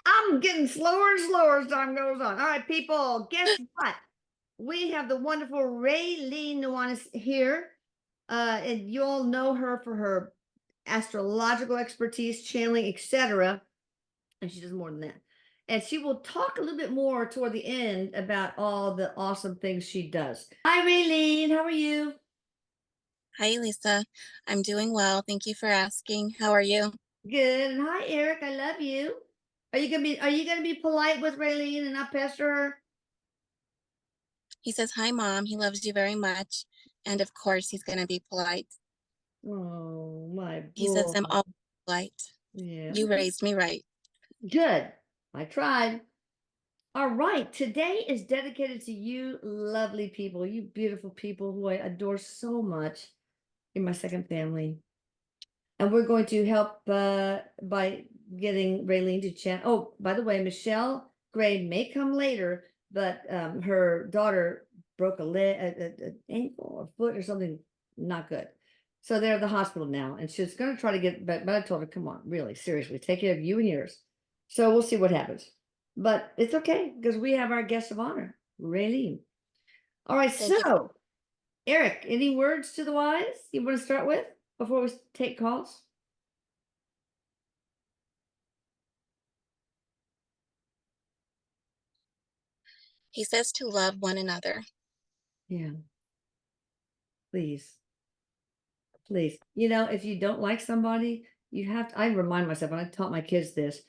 I'm getting slower and slower as time goes on. All right, people, guess what? We have the wonderful Raylene Nuanis here. And you all know her for her astrological expertise, channeling, etc. And she does more than that. And she will talk a little bit more toward the end about all the awesome things she does. Hi, Raylene. How are you? Hi, Lisa. I'm doing well. Thank you for asking. How are you? Good. And hi, Eric. I love you. Are you gonna be polite with Raylene and not pester her? He says, "Hi, Mom. He loves you very much." And of course, he's going to be polite. Oh, my He says, boy. "I'm always polite. Yeah. You raised me right." Good. I tried. All right. Today is dedicated to you, lovely people, you beautiful people who I adore so much in my second family. And we're going to help by getting Raylene to chant. Oh, by the way, Michelle Gray may come later, but her daughter broke a leg, an ankle or foot or something not good. So they're at the hospital now, and she's going to try to get back. But I told her, come on, really, seriously, take care of you and yours. So we'll see what happens. But it's okay because we have our guest of honor, Raylene. All right, Thank you. so Eric, any words to the wise you want to start with before we take calls? He says to love one another. Yeah, please, please. You know, if you don't like somebody, you have to, I remind myself, and I taught my kids this,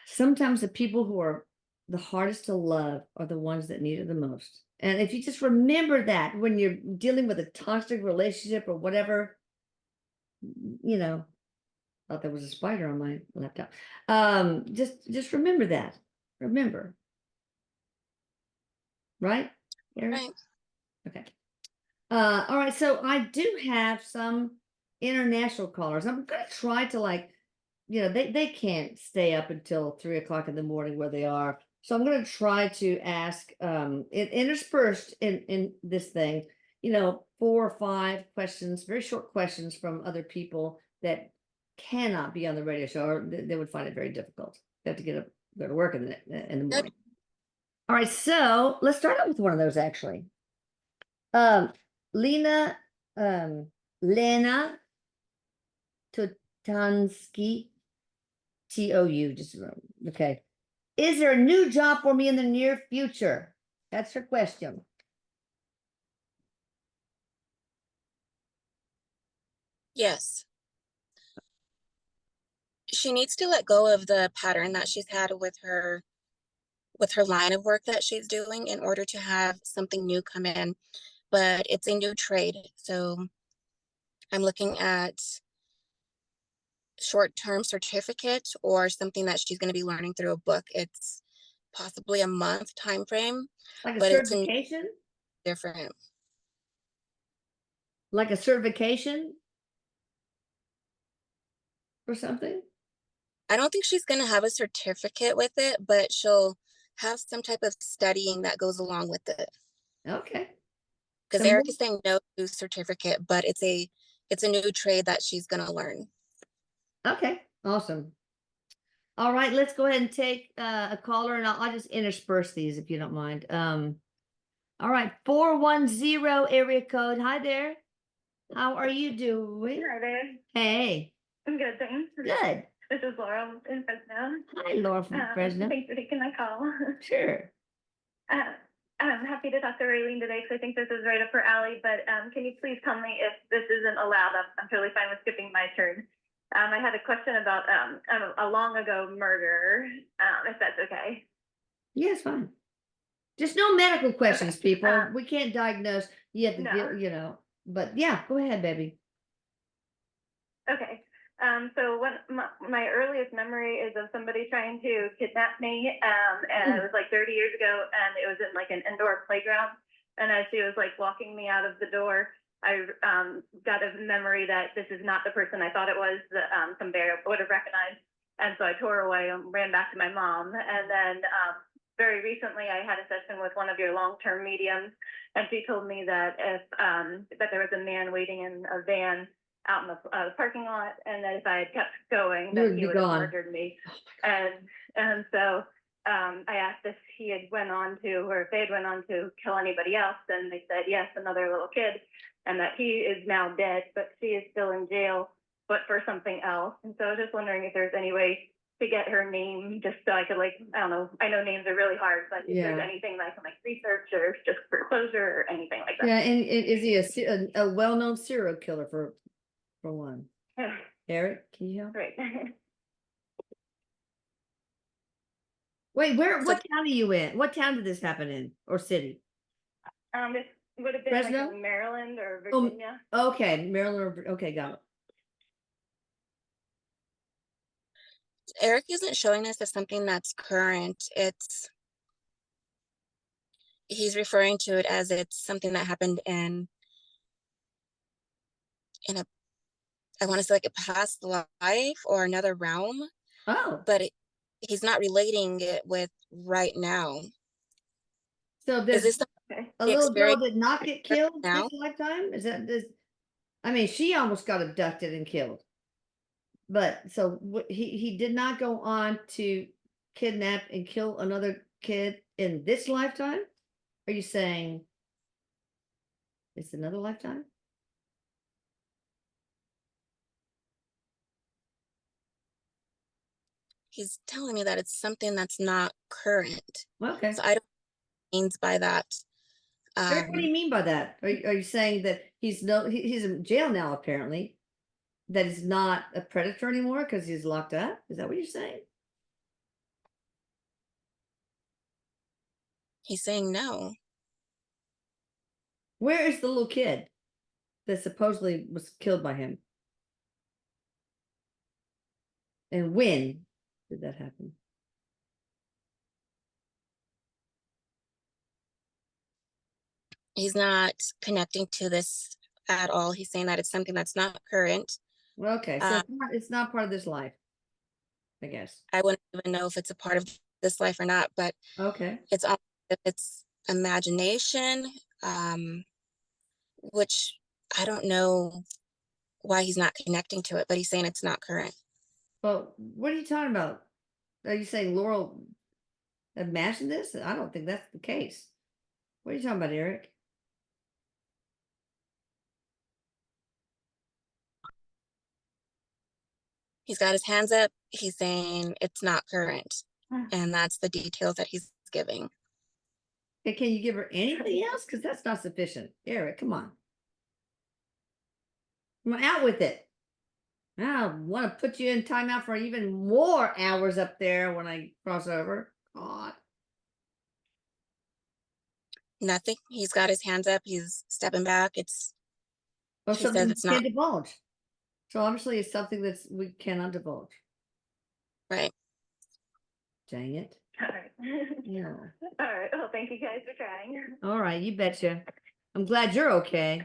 sometimes the people who are the hardest to love are the ones that need it the most. And if you just remember that when you're dealing with a toxic relationship or whatever, you know, thought there was a spider on my laptop. Just remember that. Remember, right, Eric? Right. Okay. All right, so I do have some international callers. I'm gonna try to they can't stay up until 3 o'clock in the morning where they are. So I'm gonna try to ask interspersed in this thing, 4 or 5 questions, very short questions from other people that cannot be on the radio show, or they would find it very difficult. They have to go to work in the Good. morning. All right, so let's start out with one of those actually. Um, Lena, Lena Totansky, TOU, just okay. Is there a new job for me in the near future? That's her question. Yes. She needs to let go of the pattern that she's had with her line of work that she's doing in order to have something new come in. But it's a new trade. So I'm looking at short-term certificate or something that she's going to be learning through a book. It's possibly a month time frame, Like a but it's certification? different. Like a certification or something? I don't think she's going to have a certificate with it, but she'll have some type of studying that goes along with it. Okay. Because Some more. Erik is saying no to certificate, but it's a new trade that she's going to learn. Okay. Awesome. All right, let's go ahead and take a caller, and I'll just intersperse these if you don't mind. All right, 410 area code. Hi there. How are you doing? Hi there. Hey, I'm good, thanks. good. This is Laura in Fresno. Hi, Laura from Fresno. Thanks for taking my call. Sure. Uh, I'm happy to talk to Raylene today because I think this is right up her alley, but can you please tell me if this isn't allowed? I'm totally fine with skipping my turn. I had a question about a long ago murder, if that's okay. Yeah, it's fine. Just no medical questions, Okay. people. We can't diagnose. You have to No. deal, but yeah, go ahead, baby. Okay. So my earliest memory is of somebody trying to kidnap me, and it was like 30 years ago, and it was in like an indoor playground. And as she was like walking me out of the door, I got a memory that this is not the person I thought it was, that somebody I would have recognized. And so I tore away and ran back to my mom. And then very recently, I had a session with one of your long-term mediums, and she told me that if that there was a man waiting in a van out in the parking lot, and that if I had kept going, You then would he be would have gone. murdered me. And so I asked if he had went on to, or if they had went on to kill anybody else, and they said yes, another little kid, and that he is now dead, but she is still in jail, but for something else. And so I was just wondering if there's any way to get her name, just so I could, like, I don't know, I know names are really hard, but if there's Yeah. anything that I can, like, research, or just for closure or anything like that. Yeah, and is he a well-known serial killer for one? Eric, can you help? Right. Wait, So- what town are you in? What town did this happen in, or city? This would have been Fresno? like in Maryland or Oh, Virginia. Okay, Maryland. Okay, got it. Eric isn't showing us as something that's current. He's referring to it as it's something that happened in a, I want to say like a past life or another realm, Oh, but he's not relating it with right now. so Is there's this Okay. a the little girl experience did not get killed now? this lifetime? Is that this? I mean, she almost got abducted and killed. But so he did not go on to kidnap and kill another kid in this lifetime? Are you saying it's another lifetime? He's telling me that it's something that's not current. Okay. So I don't know what he means by that. Eric, what do you mean by that? Are you saying that he's in jail now apparently? That he's not a predator anymore because he's locked up? Is that what you're saying? He's saying no. Where is the little kid that supposedly was killed by him? And when did that happen? He's not connecting to this at all. He's saying that it's something that's not current. Well, okay, so it's not part of this life, I guess. I wouldn't even know if it's a part of this life or not, but Okay. it's imagination, which I don't know why he's not connecting to it, but he's saying it's not current. Well, what are you talking about? Are you saying Laurel imagined this? I don't think that's the case. What are you talking about, Eric? He's got his hands up. He's saying it's not current. And that's the details that he's giving. Hey, can you give her anything else? Because that's not sufficient. Eric, come on. Come on, out with it. I want to put you in timeout for even more hours up there when I cross over. God. Nothing. He's got his hands up. He's stepping back. Well, He something says you it's not can't divulge. So obviously it's something that's we cannot divulge. right. Dang it. All right. Yeah. All right. Well, thank you guys for trying. All right, you betcha. I'm glad you're okay.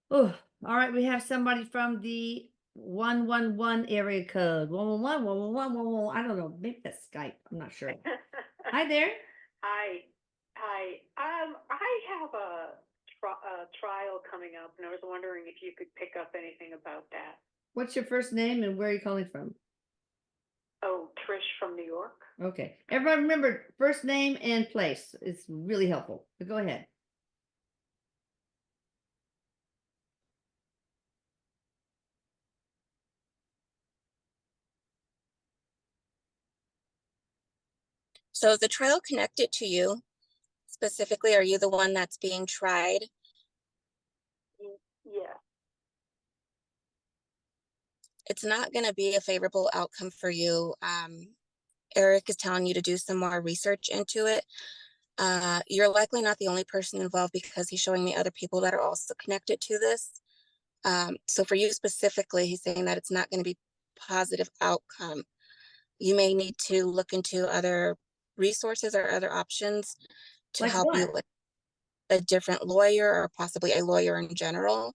Oh, all right. We have somebody from the 111 area code. 111, 111, 111. I don't know. Maybe that's Skype. I'm not sure. Hi there. Hi. I have a trial coming up, and I was wondering if you could pick up anything about that. What's your first name and where are you calling from? Oh, Trish from New York. Okay. Everybody remember first name and place. It's really helpful. But go ahead. So is the trial connected to you? Specifically, are you the one that's being tried? Yeah. It's not going to be a favorable outcome for you. Eric is telling you to do some more research into it. You're likely not the only person involved because he's showing me other people that are also connected to this. So for you specifically, he's saying that it's not going to be positive outcome. You may need to look into other resources or other options to Like help you what? with a different lawyer or possibly a lawyer in general.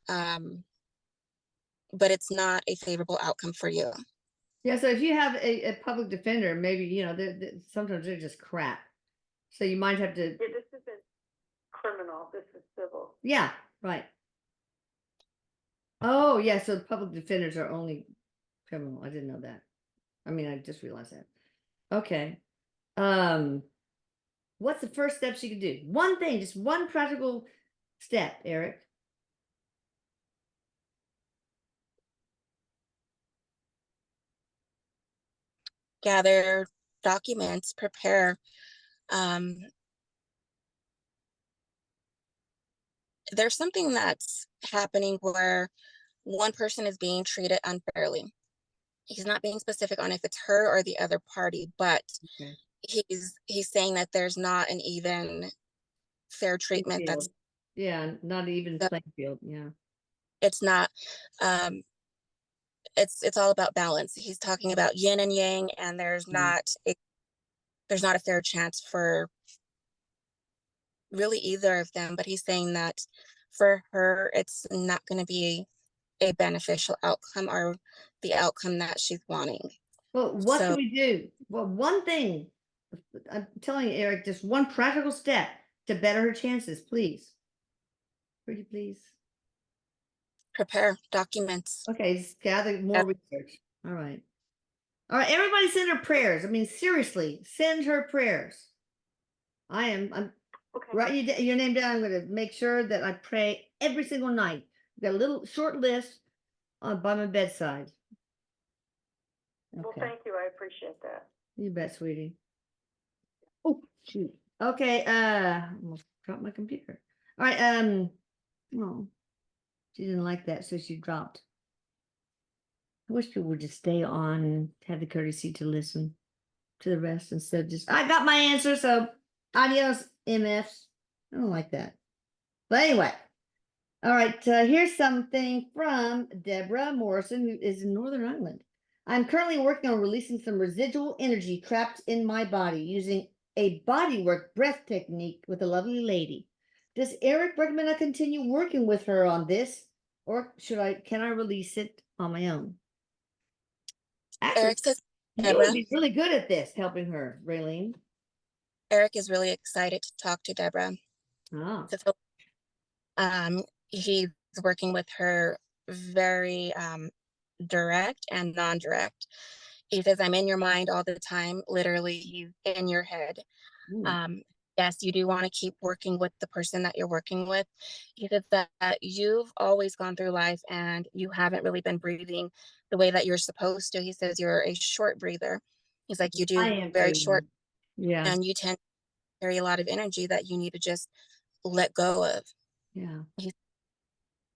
But it's not a favorable outcome for you. Yeah, so if you have a public defender, maybe, sometimes they're just crap. So you might have to, Yeah, this isn't criminal. This is civil. yeah, right. Oh, yeah. So public defenders are only criminal. I didn't know that. I mean, I just realized that. Okay. What's the first step she could do? One thing, just one practical step, Erik. Gather documents, prepare. There's something that's happening where one person is being treated unfairly. He's not being specific on if it's her or the other party, but Okay. he's saying that there's not an even fair treatment. Field. Yeah, not even That playing field. Yeah. it's not. Um, it's all about balance. He's talking about yin and yang, and Mm. there's not a fair chance for really either of them. But he's saying that for her, it's not going to be a beneficial outcome or the outcome that she's wanting. Well, what can So we do? Well, one thing, I'm telling you, Erik, just one practical step to better her chances, please. Pretty please. prepare documents. Okay, just gather more research. All right. All right, everybody send her prayers. I mean, seriously, send her prayers. I'm Okay. write your name down. I'm going to make sure that I pray every single night. Got a little short list by my bedside. Well, Okay. thank you. I appreciate that. You bet, sweetie. Oh, shoot. Okay, almost dropped my computer. All right, oh, she didn't like that, so she dropped. I wish people would just stay on and have the courtesy to listen to the rest instead of just, I got my answer, so adios, MFs. I don't like that. But anyway, all right, here's something from Deborah Morrison, who is in Northern Ireland. I'm currently working on releasing some residual energy trapped in my body using a bodywork breath technique with a lovely lady. Does Erik recommend I continue working with her on this, or can I release it on my own? Actually, Erik says, you would Deborah, be really good at this, helping her, Raylene. Erik is really excited to talk to Deborah. Ah, He's working with her very direct and non-direct. He says, I'm in your mind all the time. Literally, he's in your head. Yes, you do want to keep working with the person that you're working with. He says that you've always gone through life and you haven't really been breathing the way that you're supposed to. He says you're a short breather. He's like, you I do am very too. short, Yeah, and you tend to carry a lot of energy that you need to just let go of. yeah.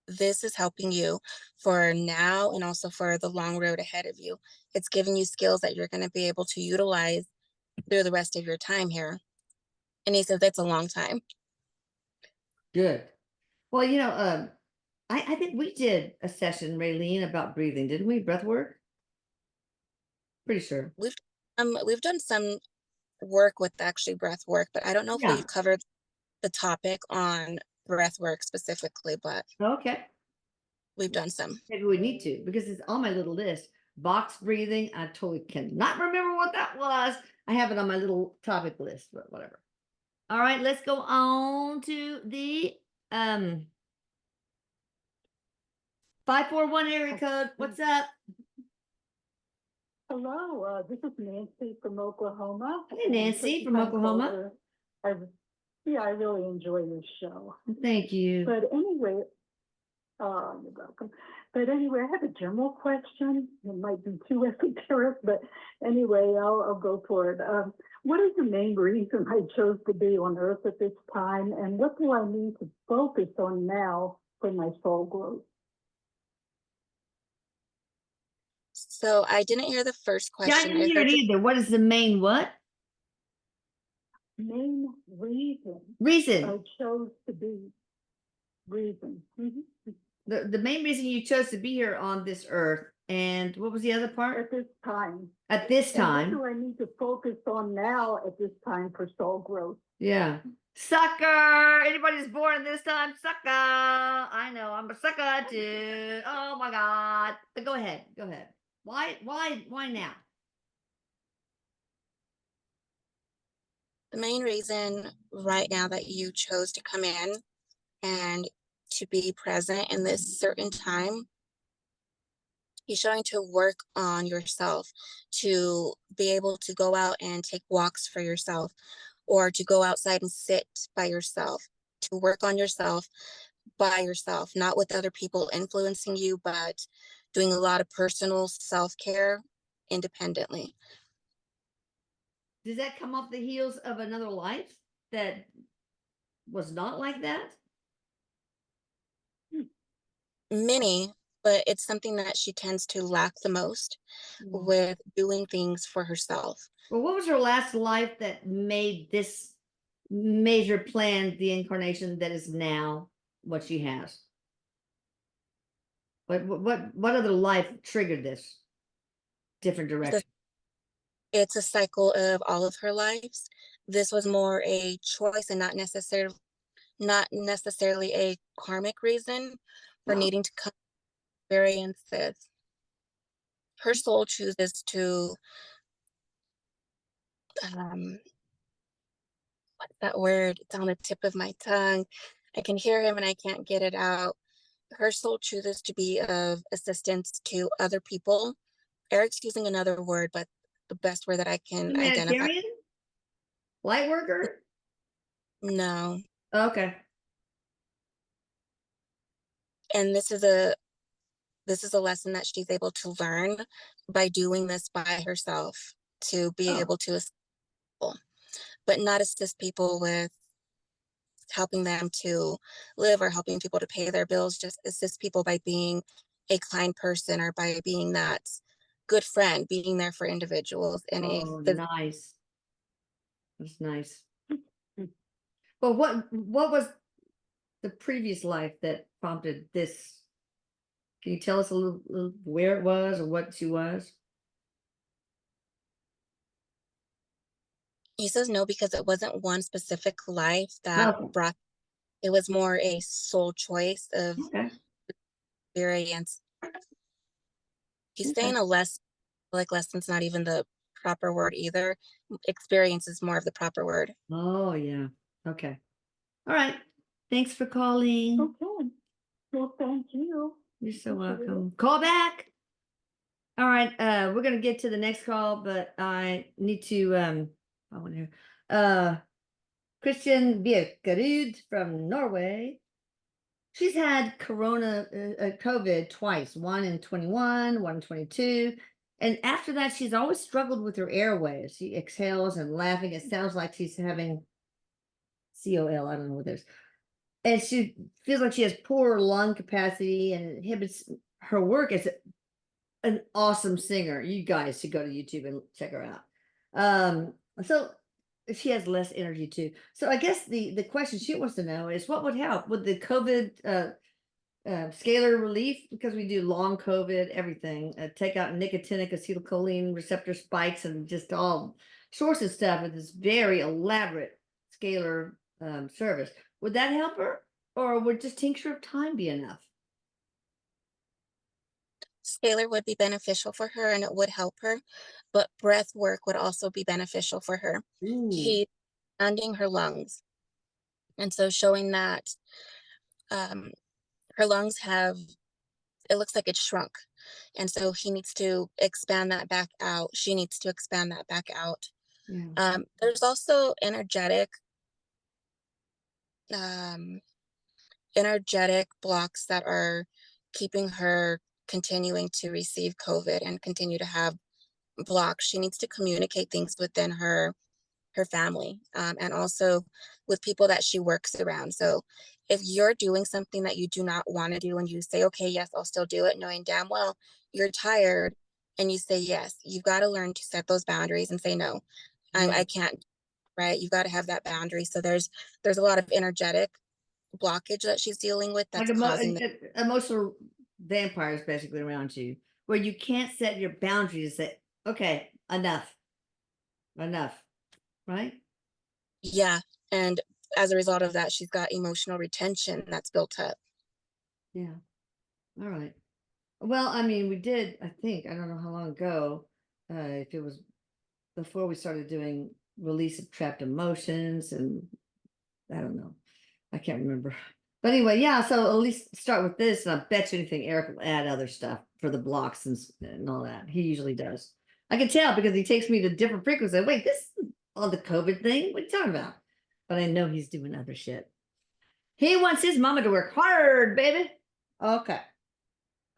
This is helping you for now and also for the long road ahead of you. It's giving you skills that you're going to be able to utilize through the rest of your time here. And he says that's a long time. Good. Well, I think we did a session, Raylene, about breathing, didn't we? Breath work? Pretty sure. We've done some work with actually breath work, but I don't know if Yeah. we've covered the topic on breath work specifically, but Okay. we've done some. Maybe we need to, because it's on my little list. Box breathing. I totally cannot remember what that was. I have it on my little topic list, but whatever. All right, let's go on to the 541 area code. What's up? Hello, this is Nancy from Oklahoma. Hey, Nancy from Oklahoma. I really enjoy this show. Thank you. But anyway, you're welcome. But anyway, I have a general question. It might be too esoteric, but anyway, I'll go for it. What is the main reason I chose to be on Earth at this time, and what do I need to focus on now for my soul growth? So I didn't hear the first Yeah, I question. didn't hear it either. What is the main what? Main reason Reason. I chose to be. Reason. The main reason you chose to be here on this earth. And what was the other part? At this time. At this time. And what do I need to focus on now at this time for soul growth? Yeah. Sucker. Anybody's born this time, sucker. I know, I'm a sucker too. Oh my God. But go ahead. Go ahead. Why now? The main reason right now that you chose to come in and to be present in this certain time He's showing to work on yourself, to be able to go out and take walks for yourself, or to go outside and sit by yourself, to work on yourself by yourself, not with other people influencing you, but doing a lot of personal self-care independently. Does that come off the heels of another life that was not like that? Many, but it's something that she tends to lack the most Mm. with doing things for herself. Well, what was her last life that made this major plan, the incarnation that is now what she has? What other life triggered this different direction? It's a cycle of all of her lives. This was more a choice and not necessarily a karmic reason for Oh, needing to come experience this. Her soul chooses to um what's that word? It's on the tip of my tongue. I can hear him and I can't get it out. Her soul chooses to be of assistance to other people. Eric's using another word, but the best word that I can identify. humanitarian, light worker. No. Okay. And this is a lesson that she's able to learn by doing this by herself, to be Oh, able to assist people, but not assist people with helping them to live or helping people to pay their bills, just assist people by being a kind person or by being that good friend, being there for individuals in a oh, nice. That's nice. Well, what was the previous life that prompted this? Can you tell us a little where it was or what she was? he says no because it wasn't one specific life that Okay. brought it was more a soul choice of Okay. experience. He's Okay. saying a less like lesson's not even the proper word either. Experience is more of the proper word. Oh, yeah. Okay. All right. Thanks for calling. Okay. Well, thank you. You're so Appreciate it. welcome. Call back. All right. We're gonna get to the next call, but I need to I want to Christian Bjerkerud from Norway. She's had COVID twice, one in 21, one in 22. And after that, she's always struggled with her airways. She exhales and laughing. It sounds like she's having COL. I don't know what it is. And she feels like she has poor lung capacity and inhibits her work as an awesome singer. You guys should go to YouTube and check her out. So she has less energy too. So I guess the question she wants to know is what would help with the COVID scalar relief, because we do long COVID, everything, take out nicotinic acetylcholine receptor spikes and just all sorts of stuff with this very elaborate scalar service. Would that help her, or would just tincture of time be enough? Scalar would be beneficial for her and it would help her, but breath work would also be beneficial for her. Ooh, He's expanding her lungs. And so showing that um, her lungs have, it looks like it's shrunk. And so he needs to expand that back out. She needs to expand that back out. yeah. There's also um, energetic blocks that are keeping her continuing to receive COVID and continue to have blocks. She needs to communicate things within her family, and also with people that she works around. So if you're doing something that you do not want to do and you say, okay, yes, I'll still do it, knowing damn well you're tired, and you say yes, you've got to learn to set those boundaries and say no, Yeah. I can't, right? You've got to have that boundary. So there's a lot of energetic blockage that she's dealing with Like that's causing the emotional vampires basically around you, where you can't set your boundaries that, okay, enough, right? yeah. And as a result of that, she's got emotional retention that's built up. Yeah. All right. Well, I mean, we did, I think, I don't know how long ago, if it was before we started doing release of trapped emotions, and I don't know. I can't remember. But anyway, yeah, so at least start with this, and I bet you anything Eric will add other stuff for the blocks and all that. He usually does. I can tell because he takes me to different frequencies. Wait, this is on the COVID thing? What are you talking about? But I know he's doing other shit. He wants his mama to work hard, baby. Okay.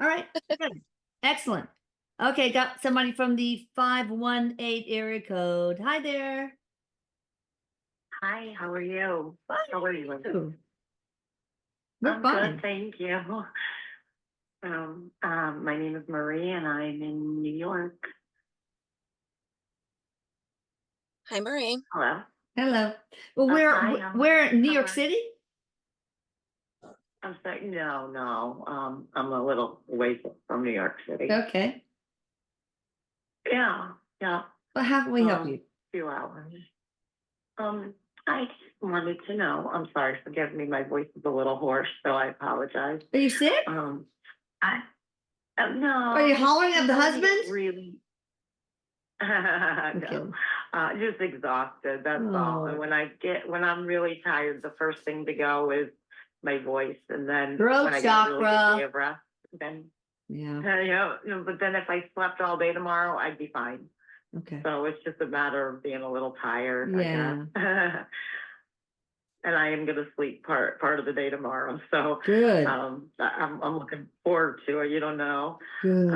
All right. Good. Excellent. Okay, got somebody from the 518 area code. Hi there. Hi, how are you? Fine. How are you? We're I'm fine. good, thank you. My name is Marie and I'm in New York. Hi, Marie. Hello. Hello. Well, where New York hi. City? I'm sorry, no. I'm a little away from New York City. Okay. Yeah. Well, how can we help you? Few hours. I just wanted to know. I'm sorry, forgive me. My voice is a little hoarse, so I apologize. Are you sick? No. Are you hollering at the husband? Really? I'm No. kidding. Just exhausted. That's all. And Oh. when I'm really tired, the first thing to go is my voice, and then Throat when I get a really good chakra. day of rest, then Yeah. but then if I slept all day tomorrow, I'd be fine. Okay. So it's just a matter of being a little tired, I Yeah. guess. And I am gonna sleep part of the day tomorrow. So Good. I'm looking forward to it. You don't know. Good.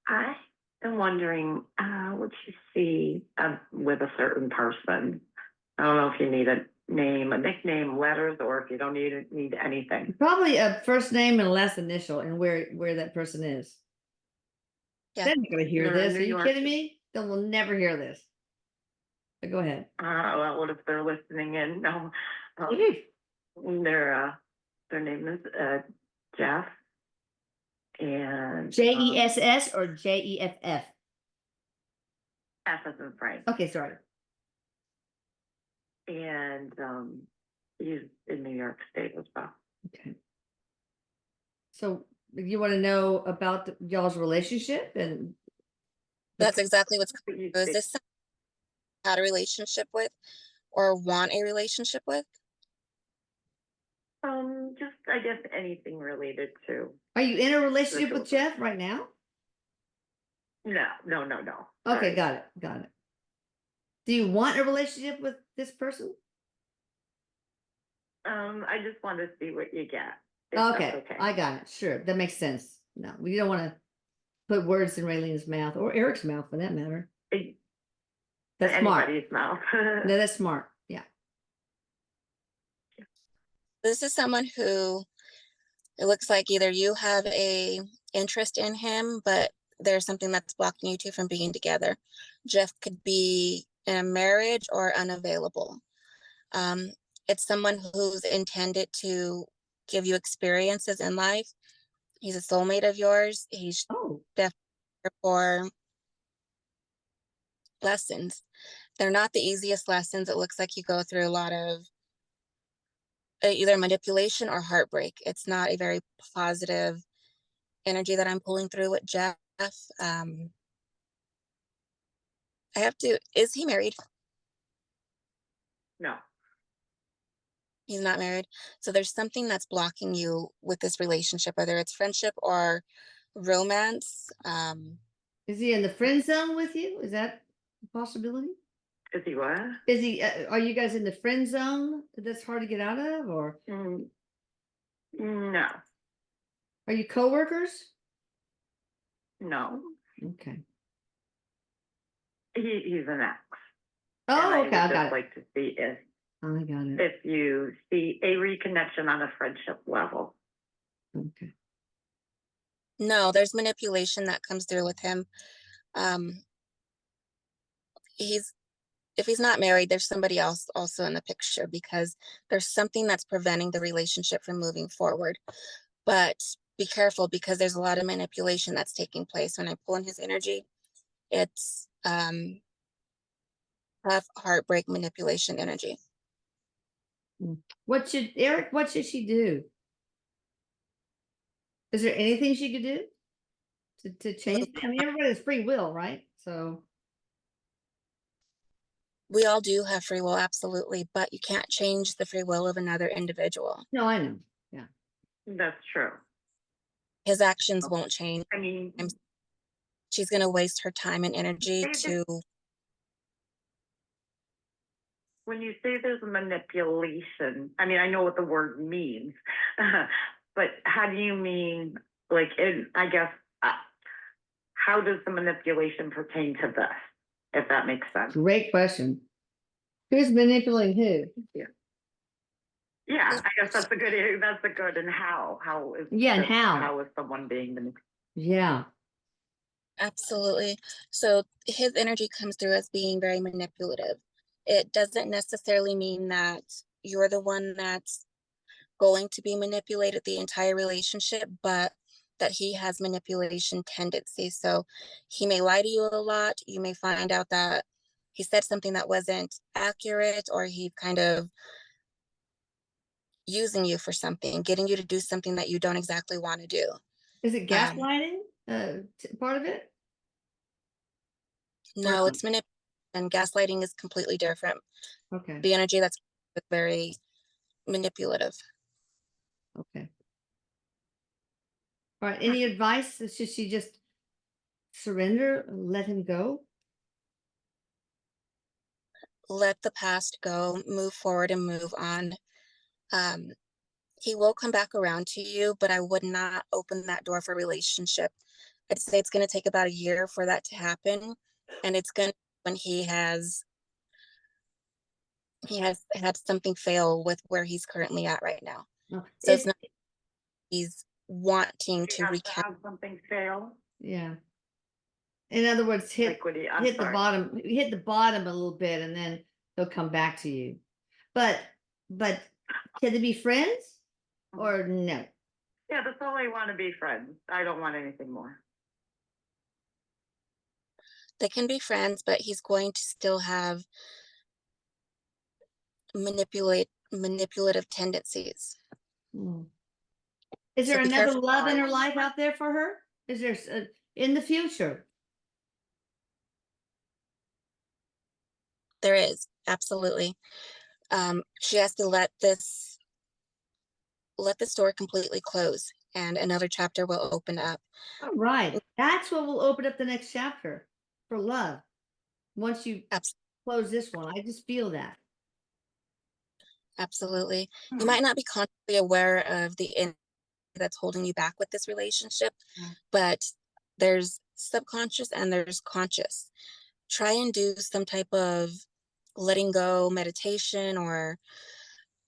I am wondering, what you see with a certain person. I don't know if you need a name, a nickname, letters, or if you don't need anything. Probably a first name and last initial and where that person is. Yeah. They're not gonna hear They're in this. New Are you York. kidding me? They will never hear this. But go ahead. Well, what if they're listening in? No, their name is Jeff, and JESS or JEFF? F as in Frank, Okay, sorry. and he's in New York State as well. Okay. So you want to know about y'all's relationship and That's exactly what's coming He's through. Is this someone you had a relationship with or want a relationship with? Just I guess anything related to. are you in a relationship with Spiritual. Jeff right now? No. Okay, Sorry. got it. Do you want a relationship with this person? I just want to see what you get. if that's Okay, I got it. Sure, that makes sense. No, we don't want to put words in Raylene's mouth or Eric's mouth for that matter. That's smart. Anybody's mouth. No, that's smart. Yeah. This is someone who it looks like either you have a interest in him, but there's something that's blocking you two from being together. Jeff could be in a marriage or unavailable. It's someone who's intended to give you experiences in life. He's a soulmate of yours. He's Oh, definitely here for lessons. They're not the easiest lessons. It looks like you go through a lot of either manipulation or heartbreak. It's not a very positive energy that I'm pulling through with Jeff. Is he married? No. He's not married. So there's something that's blocking you with this relationship, whether it's friendship or romance. is he in the friend zone with you? Is that a possibility? Is he what? Is he? Are you guys in the friend zone that's hard to get out of, or No. are you coworkers? No. Okay. He's an ex. Oh, okay, I I would got just it. like to see I got it. if you see a reconnection on a friendship level. Okay. No, there's manipulation that comes through with him. If he's not married, there's somebody else also in the picture because there's something that's preventing the relationship from moving forward. But be careful because there's a lot of manipulation that's taking place. When I pull in his energy, it's tough heartbreak manipulation energy. Eric, what should she do? Is there anything she could do to change? I mean, everybody has free will, right? So We all do have free will, absolutely, but you can't change the free will of another individual. no, I know. That's true. His actions won't change. I mean, She's going to waste her time and energy Say to, when you say there's manipulation, I mean, I know what the word means, but how do you mean, like, I guess, how does the manipulation pertain to this, if that makes sense? Great question. Who's manipulating who? Yeah, I guess that's a good, and how is, Yeah, and how? how is someone being manipulated? Yeah. absolutely. So his energy comes through as being very manipulative. It doesn't necessarily mean that you're the one that's going to be manipulated the entire relationship, but that he has manipulation tendencies. So he may lie to you a lot. You may find out that he said something that wasn't accurate, or he kind of using you for something, getting you to do something that you don't exactly want to do. Is it Um, gaslighting? Part of it? No, it's manipulation, and gaslighting is completely different. Okay. The energy that's very manipulative. Okay. All right. Any advice? Should she just surrender, let him go? Let the past go, move forward and move on. He will come back around to you, but I would not open that door for relationship. I'd say it's going to take about a year for that to happen. And it's going to, when he has had something fail with where he's currently at right now. No. So it's not, he's wanting You to have to recap. have something fail? Yeah. In other words, hit I'm the sorry. bottom, hit the bottom a little bit, and then he'll come back to you. But can they be friends or no? Yeah, that's all I want to be friends. I don't want anything more. They can be friends, but he's going to still have manipulative tendencies. Hmm. Is So there be another careful. love in her life out there for her? Is there in the future? There is, absolutely. She has to let this door completely close, and another chapter will open up. All right. That's what will open up the next chapter for love. Once you close this one, I just feel that. Absolutely. You might not be consciously aware of the energy that's holding you back with this relationship, but there's subconscious and there's conscious. Try and do some type of letting go meditation, or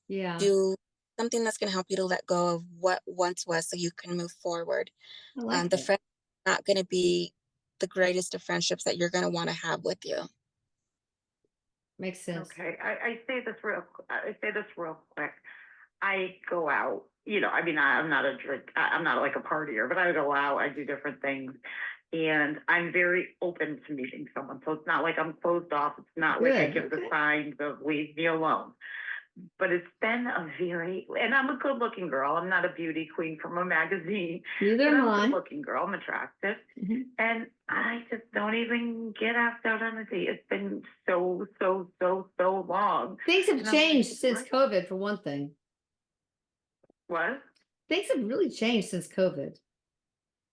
do something that's going to help you to let go of what once was so you can move forward. I like The that. friend is not going to be the greatest of friendships that you're going to want to have with you. Makes sense. Okay, I say this real quick. I go out, I mean, I'm not I'm not like a partier, but I go out, I do different things, and I'm very open to meeting someone. So it's not like I'm closed off. It's not like I give the signs of leave me alone. But it's been and I'm a good looking girl. I'm not a beauty queen from a magazine. Neither am I'm I. a good looking girl. I'm attractive. And I just don't even get asked out on a date. It's been so long. Things have changed since COVID, for one thing. What? Things have really changed since COVID.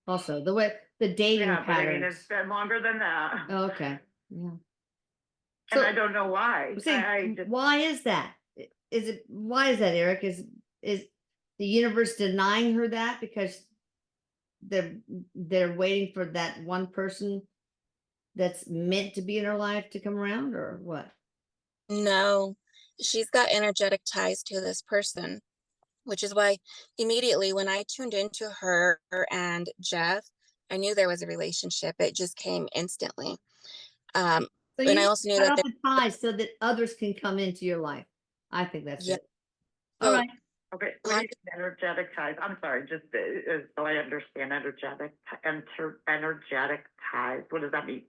Also, the dating patterns. But I mean, it's been longer than that. Oh, okay. Yeah. And I don't know why. Why is that? Why is that, Eric? Is the universe denying her that because they're waiting for that one person that's meant to be in her life to come around, or what? No, she's got energetic ties to this person, which is why immediately when I tuned into her and Jeff, I knew there was a relationship. It just came instantly. So and I also knew cut that off the ties so that others can come into your life. I think that's it. All right. Okay, what do you mean energetic ties? I'm sorry, just so I understand energetic ties. What does that mean?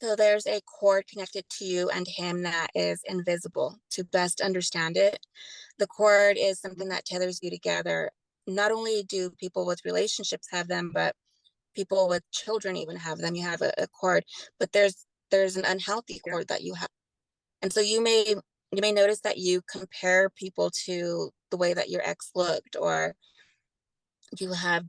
So there's a cord connected to you and him that is invisible. To best understand it, the cord is something that tethers you together. Not only do people with relationships have them, but people with children even have them. You have a cord, but there's an unhealthy cord that you have. And so you may notice that you compare people to the way that your ex looked, or you have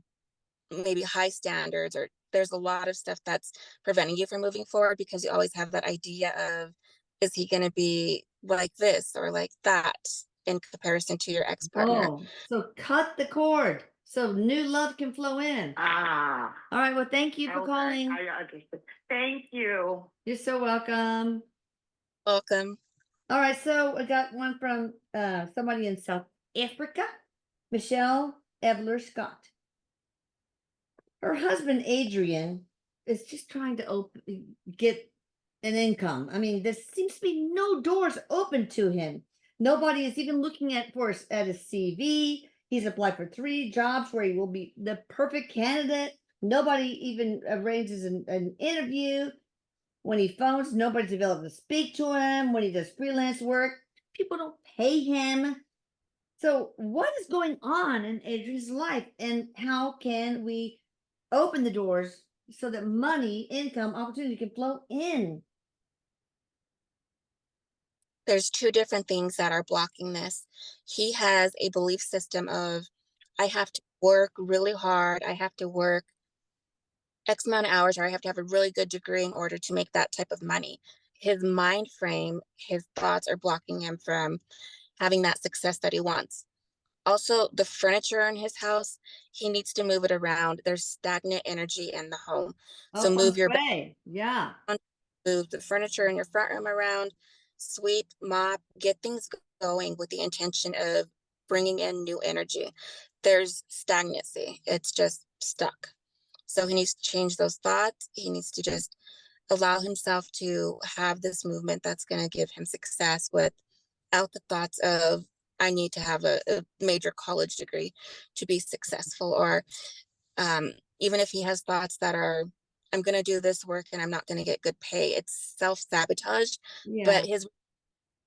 maybe high standards, or there's a lot of stuff that's preventing you from moving forward because you always have that idea of, is he going to be like this or like that in comparison to your ex-partner? Oh, so cut the cord so new love can flow in. Ah, All right. Well, thank you for okay, calling. I understand. Thank you. You're so welcome. Welcome. All right. So I got one from somebody in South Africa, Michelle Evler Scott. Her husband, Adrian, is just trying to get an income. I mean, there seems to be no doors open to him. Nobody is even looking at his CV. He's applied for 3 jobs where he will be the perfect candidate. Nobody even arranges an interview. When he phones, nobody's available to speak to him. When he does freelance work, people don't pay him. So, what is going on in Adrian's life, and how can we open the doors so that money, income, opportunity can flow in? There's 2 different things that are blocking this. He has a belief system of, I have to work really hard, I have to work X amount of hours, or I have to have a really good degree in order to make that type of money. His mind frame, his thoughts are blocking him from having that success that he wants. Also, the furniture in his house, he needs to move it around. There's stagnant energy in the home. So Oh, move your bed, yeah. move the furniture in your front room around, sweep, mop, get things going with the intention of bringing in new energy. There's stagnancy. It's just stuck. So he needs to change those thoughts. He needs to just allow himself to have this movement that's going to give him success without the thoughts of, I need to have a major college degree to be successful. Or even if he has thoughts that are, I'm going to do this work and I'm not going to get good pay, it's self-sabotage. Yeah. But his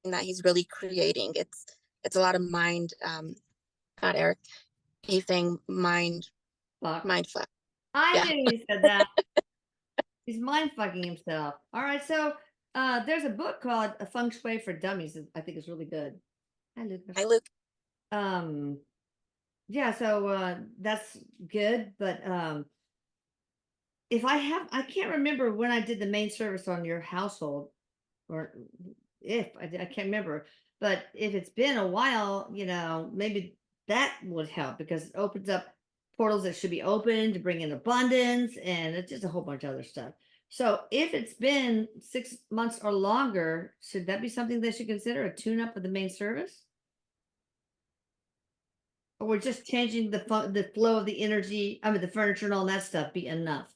that he's really creating, it's a lot of mind. God, Eric, he's saying mind Fuck. fuck. I Yeah. knew he said that. He's mind fucking himself. All right. So there's a book called A Feng Shui for Dummies. I think it's really good. Hi, Lucas. Hi, Luke. Yeah, so that's good. But if I can't remember when I did the main service on your household, or if I can't remember. But if it's been a while, maybe that would help, because it opens up portals that should be open to bring in abundance, and it's just a whole bunch of other stuff. So if it's been 6 months or longer, should that be something they should consider, a tune up of the main service? Or we're just changing the flow of the energy, the furniture and all that stuff be enough?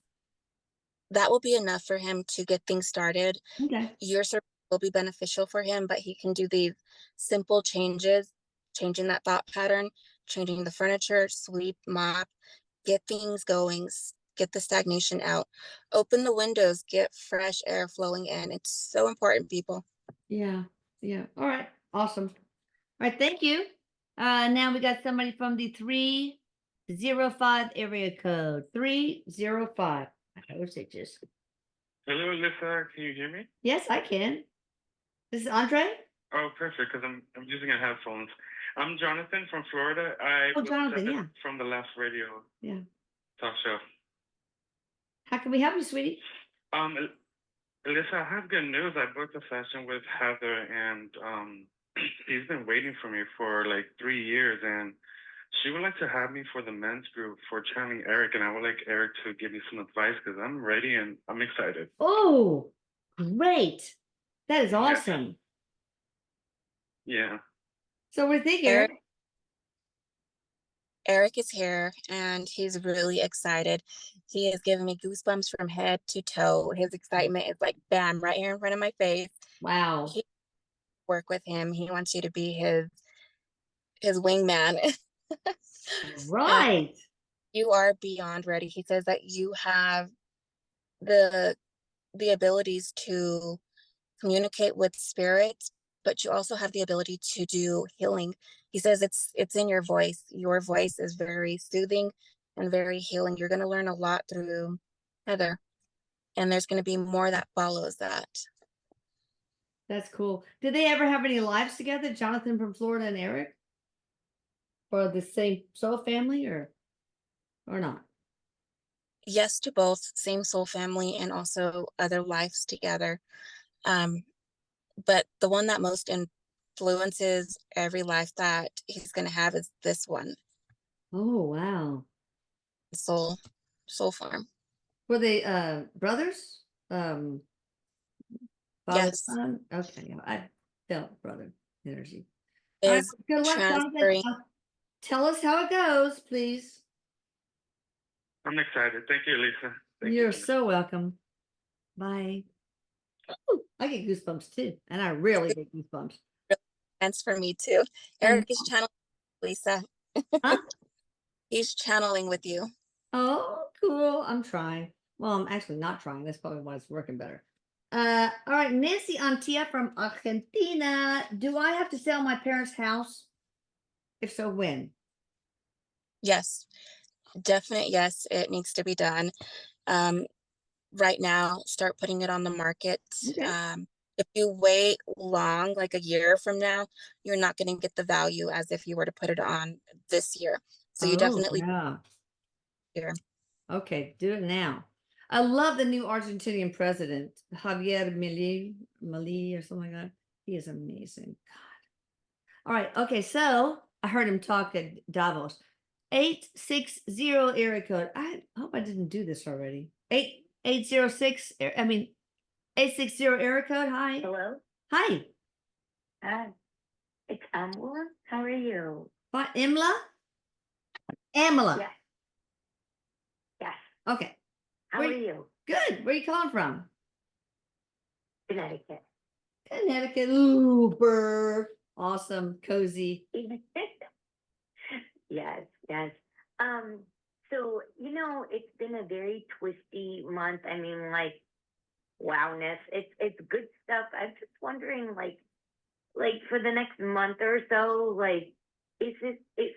That will be enough for him to get things started. Okay. Your service will be beneficial for him, but he can do these simple changes, changing that thought pattern, changing the furniture, sweep, mop, get things going, get the stagnation out, open the windows, get fresh air flowing in. It's so important, people. Yeah. Yeah. All right. Awesome. All right. Thank you. Now we got somebody from the 305 area code. 305. I wish they just. Hello, Alyssa. Can you hear me? Yes, I can. This is Andre? Oh, perfect, because I'm using a headphones. I'm Jonathan from Florida. Oh, Jonathan, yeah. From the last radio Yeah. talk show. How can we help you, sweetie? Alyssa, I have good news. I booked a session with Heather, and he's been waiting for me for like 3 years, and she would like to have me for the men's group for channeling Erik, and I would like Erik to give me some advice because I'm ready and I'm excited. Oh, great. That is awesome. Yeah. So we're thinking. Erik is here and he's really excited. He is giving me goosebumps from head to toe. His excitement is like, bam, right here in front of my face. Wow. He work with him. He wants you to be his wingman. Right. You are beyond ready. He says that you have the abilities to communicate with spirits, but you also have the ability to do healing. He says it's in your voice. Your voice is very soothing and very healing. You're going to learn a lot through Heather, and there's going to be more that follows that. That's cool. Did they ever have any lives together, Jonathan from Florida and Erik? for the same soul family or not? Yes to both, same soul family and also other lives together. But the one that most influences every life that he's going to have is this one, Oh, wow. soul farm. Were they brothers? Father, Yes, son? Okay, yeah, I felt brother energy. All right, is good luck, Jonathan. transferring. Tell us how it goes, please. I'm excited. Thank you, Lisa. Thank you You're so much. so welcome. Bye. Ooh, I get goosebumps too, and I rarely get goosebumps. Sense for me too. And Erik is channeling Lisa. huh? He's channeling with you. Oh, cool. I'm trying. Well, I'm actually not trying. That's probably why it's working better. All right, Nancy Antia from Argentina. Do I have to sell my parents' house? If so, when? Yes, definite yes, it needs to be done. Right now, start putting it on the market. Okay. If you wait long, like a year from now, you're not going to get the value as if you were to put it on this year. So you Oh, definitely yeah. here. Okay, do it now. I love the new Argentinian president, Javier Milei or something like that. He is amazing. God. All right. Okay. So I heard him talk at Davos. 860 area code. I hope I didn't do this already. 8806. I mean, 860 area code. Hi. Hello? Hi. Hi. It's Amla. How are you? Hi. Imla? Amla. Yes. Yes. Okay. How are you? Good. Where you calling from? Connecticut. Connecticut. Ooh, burr. Awesome. Cozy. Yes, yes. So, it's been a very twisty month. I mean, like, wowness. It's good stuff. I'm just wondering, like for the next month or so, like, is it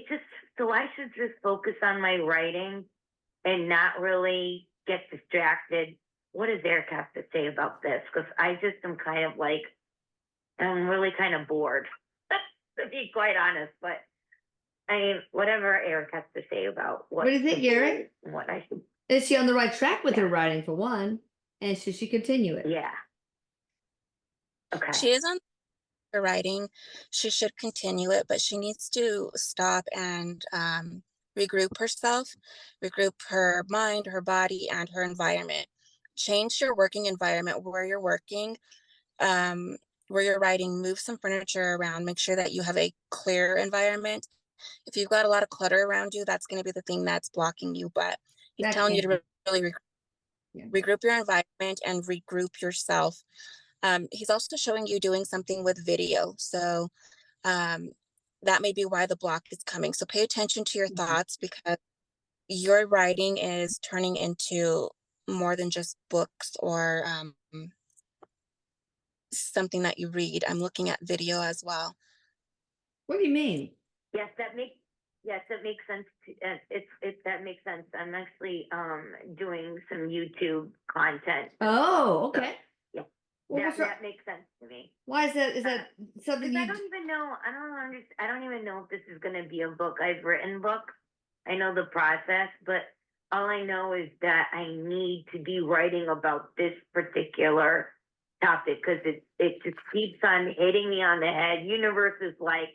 just, so I should just focus on my writing and not really get distracted. What does Eric have to say about this? Because I just am kind of like, I'm really kind of bored, to be quite honest. But I mean, whatever Eric has to say about What do you think, Erik? what I should. Is she on the right track with her Yeah. writing for one? And should she continue it? Yeah. Okay. She is on her writing. She should continue it, but she needs to stop and regroup herself, regroup her mind, her body, and her environment. Change your working environment where you're working, where you're writing, move some furniture around, make sure that you have a clear environment. If you've got a lot of clutter around you, that's going to be the thing that's blocking you. But he's That telling you can't to be. really Yeah. regroup your environment and regroup yourself. He's also showing you doing something with video. So that may be why the block is coming. So pay attention to your thoughts, because your writing is turning into more than just books or something that you read. I'm looking at video as well. What do you mean? Yes, that makes sense. That makes sense. I'm actually doing some YouTube content. Oh, okay. Yeah. Well, That makes sense to me. why is that? Is that something Because you? I don't even know if this is going to be a book. I've written books. I know the process, but all I know is that I need to be writing about this particular topic because it just keeps on hitting me on the head. Universe is like,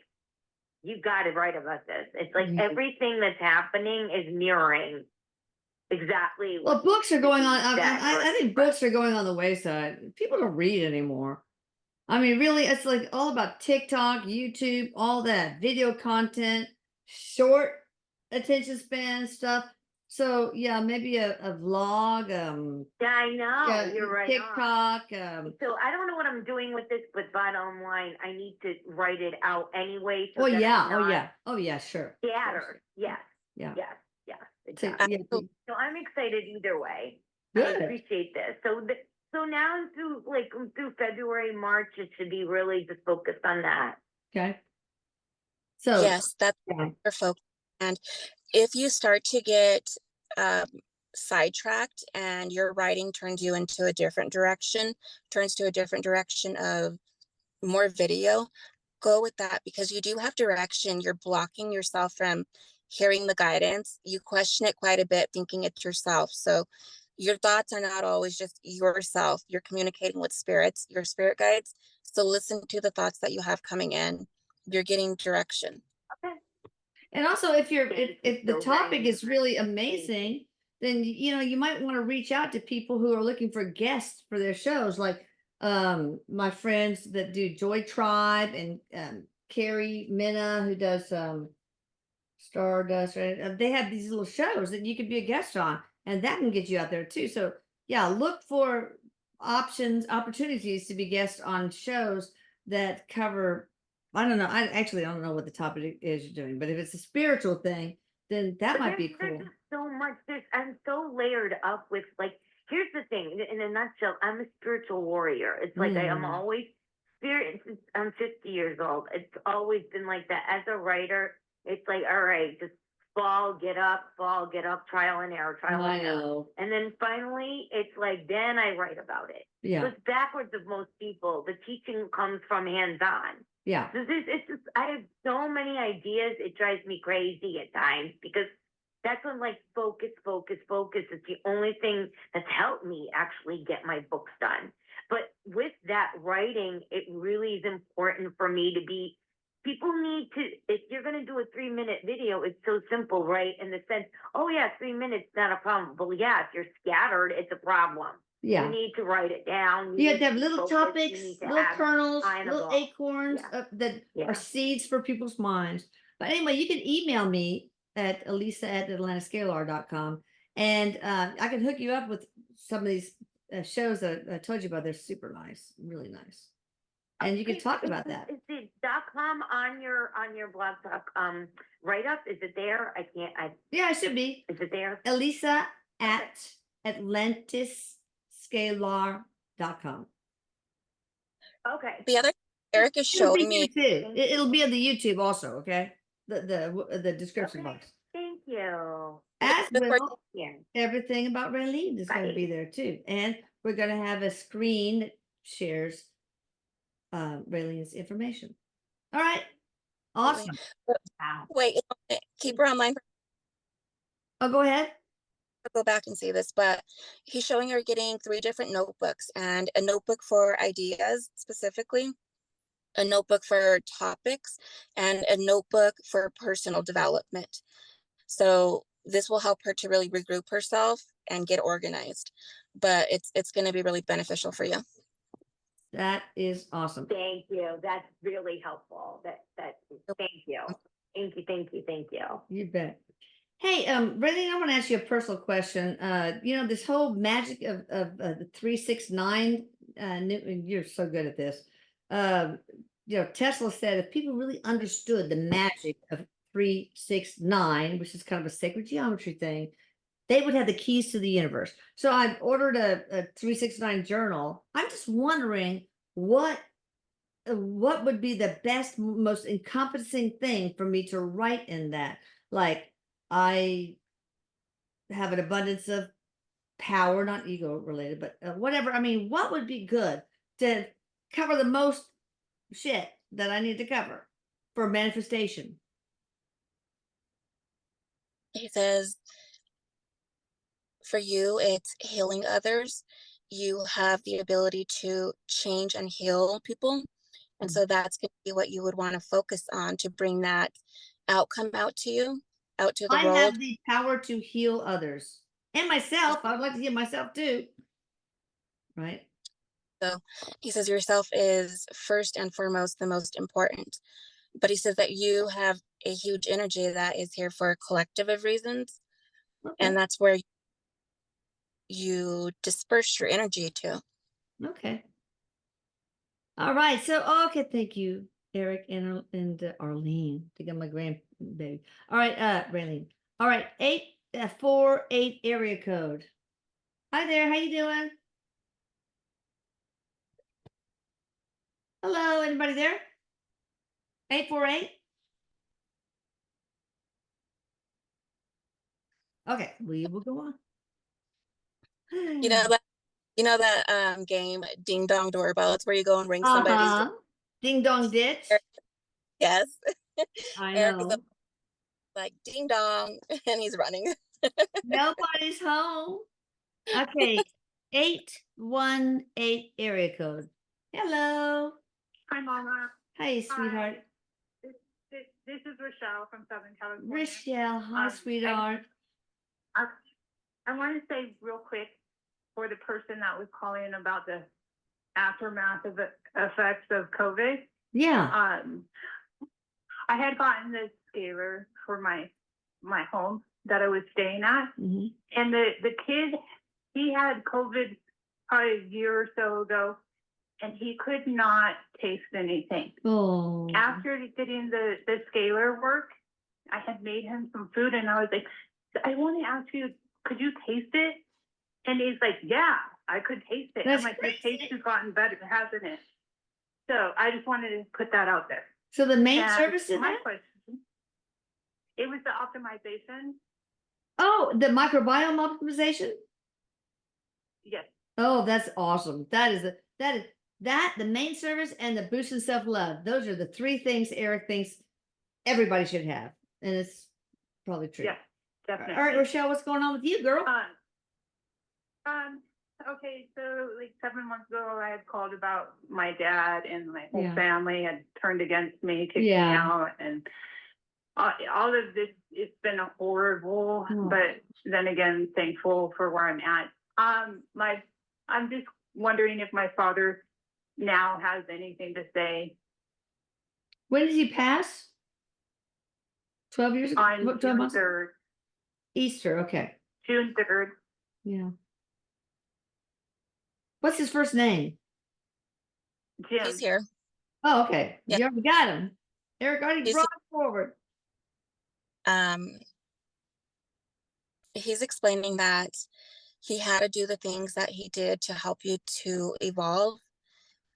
you got to write about this. It's like everything that's happening is mirroring exactly. Well, books are going on. That I think books are going on the wayside. People don't read anymore. I mean, really, it's like all about TikTok, YouTube, all that video content, short attention span stuff. So yeah, maybe a vlog. Yeah, I know. Yeah, You're right. TikTok. So I don't know what I'm doing with this, but bottom line, I need to write it out anyway. So Oh that yeah, I'm oh not yeah, oh yeah, sure. scattered. Yes. Yeah. Yes. Yes. So, Exactly. yeah, So I'm excited either way. good. I appreciate this. So now through February, March, it should be really just focused on that. Okay. So Yes, that's yeah. your focus. And if you start to get sidetracked and your writing turns you into a different direction, turns to a different direction of more video, go with that because you do have direction. You're blocking yourself from hearing the guidance. You question it quite a bit, thinking it's yourself. So your thoughts are not always just yourself. You're communicating with spirits, your spirit guides. So listen to the thoughts that you have coming in. You're getting direction. Okay. And also, if you're Thank if you the so topic very is much. really Thank amazing, then you know you might want to reach out to people who are looking for guests for their shows, like my friends that do Joy Tribe and Carrie Minna who does Stardust. Right? They have these little shows that you could be a guest on, and that can get you out there too. So yeah, look for opportunities to be guests on shows that cover. I don't know. I actually don't know what the topic is you're doing, but if it's a spiritual thing, then that But might be there's cool. just so much. I'm so layered up with like. Here's the thing. In a nutshell, I'm a spiritual warrior. It's like I am Mm. always spirit. I'm 50 years old. It's always been like that. As a writer, it's like all right, just fall, get up, trial and error, trial I and error. know. And then finally, it's like then I write about it. So Yeah. it's backwards of most people. The teaching comes from hands on. Yeah. So it's just I have so many ideas. It drives me crazy at times because that's when like focus is the only thing that's helped me actually get my books done. But with that writing, it really is important for me to be. People need to, if you're going to do a 3-minute video, it's so simple, right? In the sense, oh yeah, 3 minutes, not a problem. Well, yeah, if you're scattered, it's a problem. Yeah. You need to write it down. You have need to have be little focused, topics, you need to little have kernels, eye on the little ball. acorns Yeah. that Yeah. are seeds for people's minds. But anyway, you can email me at elisa@atlantascalar.com and I can hook you up with some of these shows that I told you about. They're super nice, really nice. And you can talk about that. Is the .com on your blog talk write up? Is it there? Yeah, it should be. Is it there? Elisa at atlantascalar.com. Okay. The other Eric is It'll be showing me. here too. It'll be on the YouTube also, okay? The description Okay. box. Thank you. As Before will Yeah. everything about Raylene is going to be there too. And we're going to have a screen that shares Raylene's information. All right. Awesome. Wow. Wait, keep her online. Oh, go ahead. I'll go back and see this, but he's showing her getting 3 different notebooks and a notebook for ideas specifically, a notebook for topics, and a notebook for personal development. So this will help her to really regroup herself and get organized, but it's going to be really beneficial for you. That is awesome. Thank you. That's really helpful. Thank you. Thank you. You bet. Hey, Raylene, I want to ask you a personal question. You know, this whole magic of the 369, you're so good at this. You know, Tesla said if people really understood the magic of 369, which is kind of a sacred geometry thing, they would have the keys to the universe. So I've ordered a 369 journal. I'm just wondering what would be the best, most encompassing thing for me to write in that? Like, I have an abundance of power, not ego related, but whatever. I mean, what would be good to cover the most shit that I need to cover for manifestation? He says, for you, it's healing others. You have the ability to change and heal people. And so that's going to be what you would want to focus on to bring that outcome out to you, out to the I world. have the power to heal others and myself. I would like to heal myself too. Right. So he says yourself is first and foremost the most important. But he says that you have a huge energy that is here for a collective of reasons. Okay. And that's where you disperse your energy to. Okay. All right. So, okay. Thank you, Eric and Arlene. I think I'm my grandbaby. All right. Raylene. All right. 848 area code. Hi there. How you doing? Hello. Anybody there? 848. Okay. We will go on. You know that game Ding Dong Doorbell. It's where you go and ring somebody's door. Ding dong ditch. Yes. I Eric is know. like ding dong, and he's running. Nobody's home. Okay. 818 area code. Hello. Hi, Mama. Hey, sweetheart. This is Rochelle from Southern California. Rochelle, hi, sweetheart. I want to say real quick for the person that was calling about the aftermath of the effects of COVID. Yeah. I had gotten this scaler for my home that I was staying at, Mhm. and the kid, he had COVID probably a year or so ago, and he could not taste anything. Oh. After getting the scaler work, I had made him some food, and I was like, I want to ask you, could you taste it? And he's like, yeah, I could taste it. That's I'm like, your crazy. taste has gotten better, hasn't it? So I just wanted to put that out there. So the main And service did my that? question, it was the optimization. Oh, the microbiome optimization? Yes. Oh, that's awesome. The main service and the boost in self-love. Those are the three things Eric thinks everybody should have. And it's probably true. Yes, definitely. All right, Rochelle, what's going on with you, girl? Okay, so like 7 months ago, I had called about my dad, and my whole Yeah. family had turned against me, kicked me Yeah. out, and all of this, it's been horrible, Oh. but then again, thankful for where I'm at. I'm just wondering if my father now has anything to say When did he pass? 12 years ago? on 12 June months? 3rd. Easter, okay. June 3rd. Yeah. What's his first name? Jim. He's here. Oh, okay. Yeah. You already got him. Eric already He's- brought him forward. He's explaining that he had to do the things that he did to help you to evolve.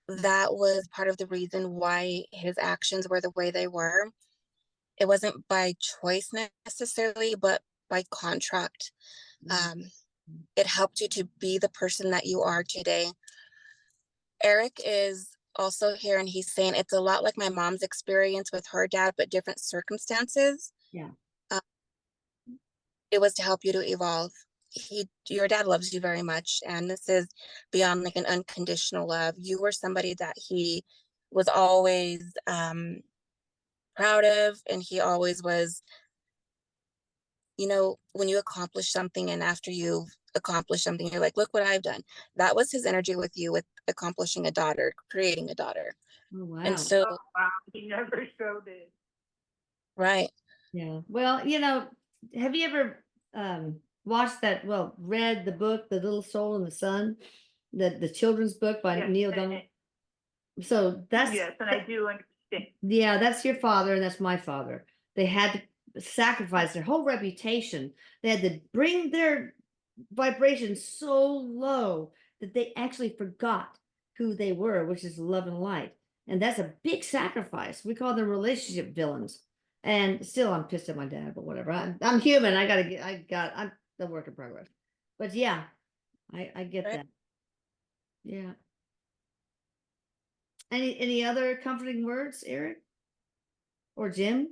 That was part of the reason why his actions were the way they were. It wasn't by choice necessarily, but by contract. It helped you to be the person that you are today. Eric is also here, and he's saying it's a lot like my mom's experience with her dad, but different circumstances. Yeah. It was to help you to evolve. Your dad loves you very much, and this is beyond like an unconditional love. You were somebody that he was always proud of, and he always was, when you accomplish something, and after you've accomplished something, you're like, look what I've done. That was his energy with you, with accomplishing a daughter, creating a daughter. Oh, wow. And so, Oh, wow. He never showed it. right. Yeah. Well, have you ever watched read the book, The Little Soul in the Sun, the children's book by Yes, Neil and Donald? So that's yes, and I do understand. Yeah, that's your father and that's my father. They had to sacrifice their whole reputation. They had to bring their vibration so low that they actually forgot who they were, which is love and light. And that's a big sacrifice. We call them relationship villains. And still, I'm pissed at my dad, but whatever. I'm human. I'm the work in progress. But yeah, I get Right. that. Yeah. Any other comforting words, Eric? Or Jim?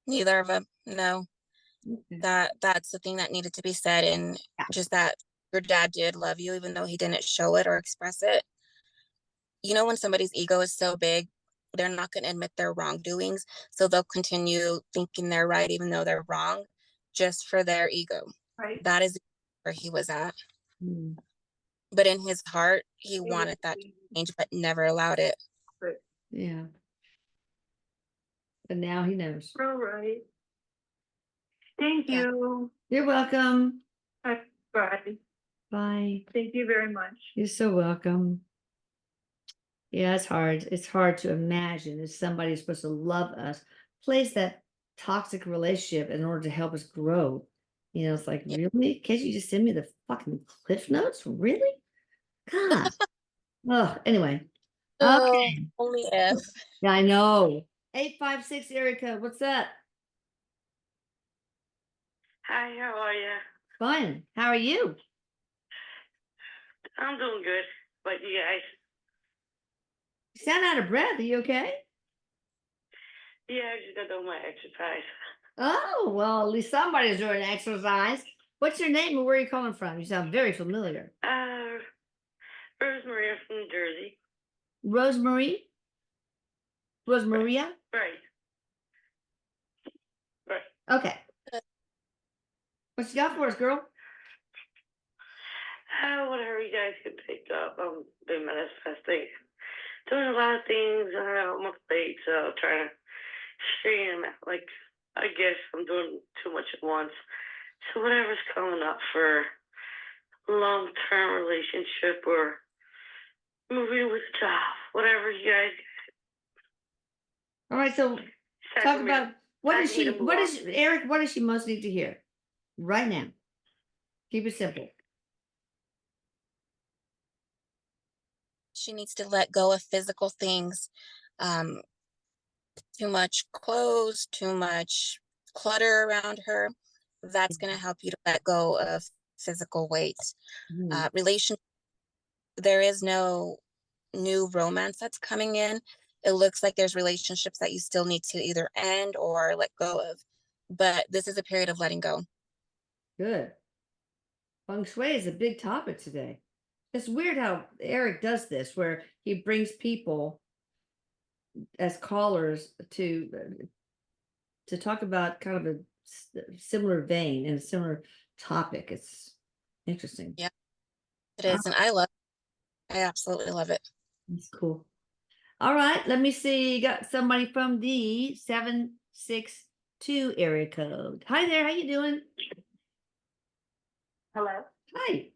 Neither of them. No. Okay. That's the thing that needed to be said, and Yeah. just that your dad did love you, even though he didn't show it or express it. When somebody's ego is so big, they're not going to admit their wrongdoings, so they'll continue thinking they're right even though they're wrong, just for their ego. Right. That is where he was at. Hmm. But in his heart, he wanted that to change, but never allowed it. Yeah. But now he knows. All right. Thank Yeah. you. You're welcome. Bye. Bye. Thank you very much. You're so welcome. Yeah, it's hard. It's hard to imagine if somebody who's supposed to love us plays that toxic relationship in order to help us grow. It's like, Yeah. really? Can't you just send me the fucking cliff notes? Really? God. Oh, anyway. Oh, Okay. only if. Yeah, I know. 856 Erica, what's up? Hi, how are you? Fine. How are you? I'm doing good, but you guys, You sound out of breath. Are you okay? Yeah, I just got done my exercise. Oh, well, at least somebody's doing exercise. What's your name and where are you calling from? You sound very familiar. Rosemary from New Jersey. Rosemary? Rosemaria? Right. Right. Okay. What you got for us, girl? Whatever you guys can pick up. I'm been manifesting. Doing a lot of things on my plate, so trying to stream. Like, I guess I'm doing too much at once. So whatever's coming up for long-term relationship or moving with a job, whatever you guys. All right, so talk about what does Eric, what does she most need to hear right now? Keep it simple. She needs to let go of physical things. Too much clothes, too much clutter around her. That's going to help you to let go of physical weight. Relation. There is no new romance that's coming in. It looks like there's relationships that you still need to either end or let go of. But this is a period of letting go. Good. Feng Shui is a big topic today. It's weird how Eric does this, where he brings people as callers to talk about kind of a similar vein and a similar topic. It's interesting. Yeah, it is. And I absolutely love it. That's cool. All right, let me see. You got somebody from the 762 area code. Hi there, how you doing? Hello. Hi.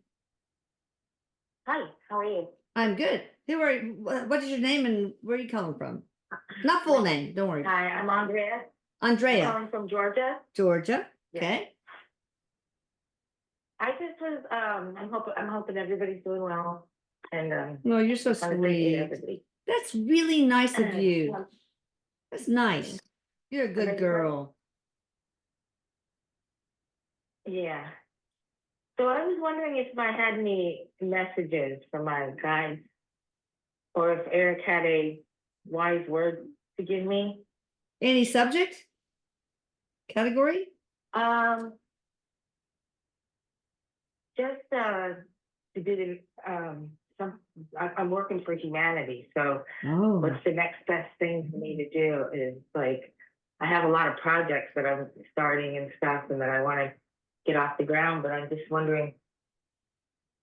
Hi, how are you? I'm good. Who are you? What is your name and where are you calling from? Not full name, don't worry. Hi, I'm Andrea. Andrea. I'm calling from Georgia. Georgia. Yeah. Okay. I just was I'm hoping everybody's doing well. And No, you're so have a great day, sweet. everybody. That's really nice of you. That's nice. You're a good girl. Yeah. So I was wondering if I had any messages for my guides, or if Eric had a wise word to give me. Any subject? Category? Just to do the I'm working for humanity, so what's the next best thing for me to do is, like, I have a lot of projects that I'm starting and stuff and that I want to get off the ground, but I'm just wondering,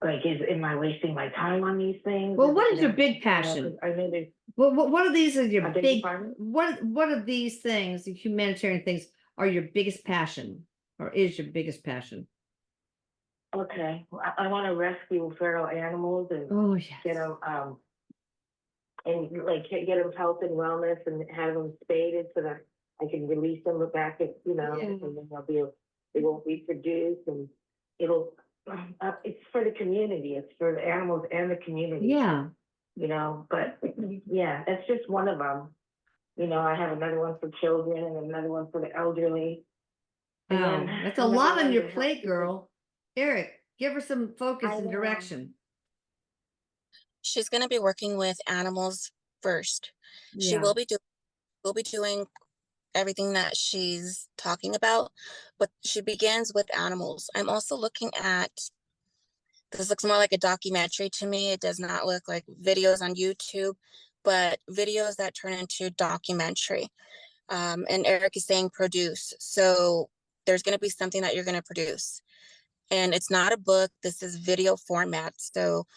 like, am I wasting my time on these things? Well, what is your big passion? I know there's what are these are your big department? what of these things, the humanitarian things, are your biggest passion or is your biggest passion? Okay, well, I want to rescue feral animals and get them and like get them health and wellness and have them spaded so that I can release them back at and then they won't reproduce and it'll it's for the community, it's for the animals and the community. Yeah. But yeah, that's just one of them. I have another one for children and another one for the elderly. Wow, that's a lot on your plate, girl. Eric, give her some focus and direction. She's going to be working with animals first. Yeah. She will be doing everything that she's talking about, but she begins with animals. I'm also looking at, this looks more like a documentary to me. It does not look like videos on YouTube, but videos that turn into documentary. And Eric is saying produce. So there's going to be something that you're going to produce. And it's not a book. This is video format. So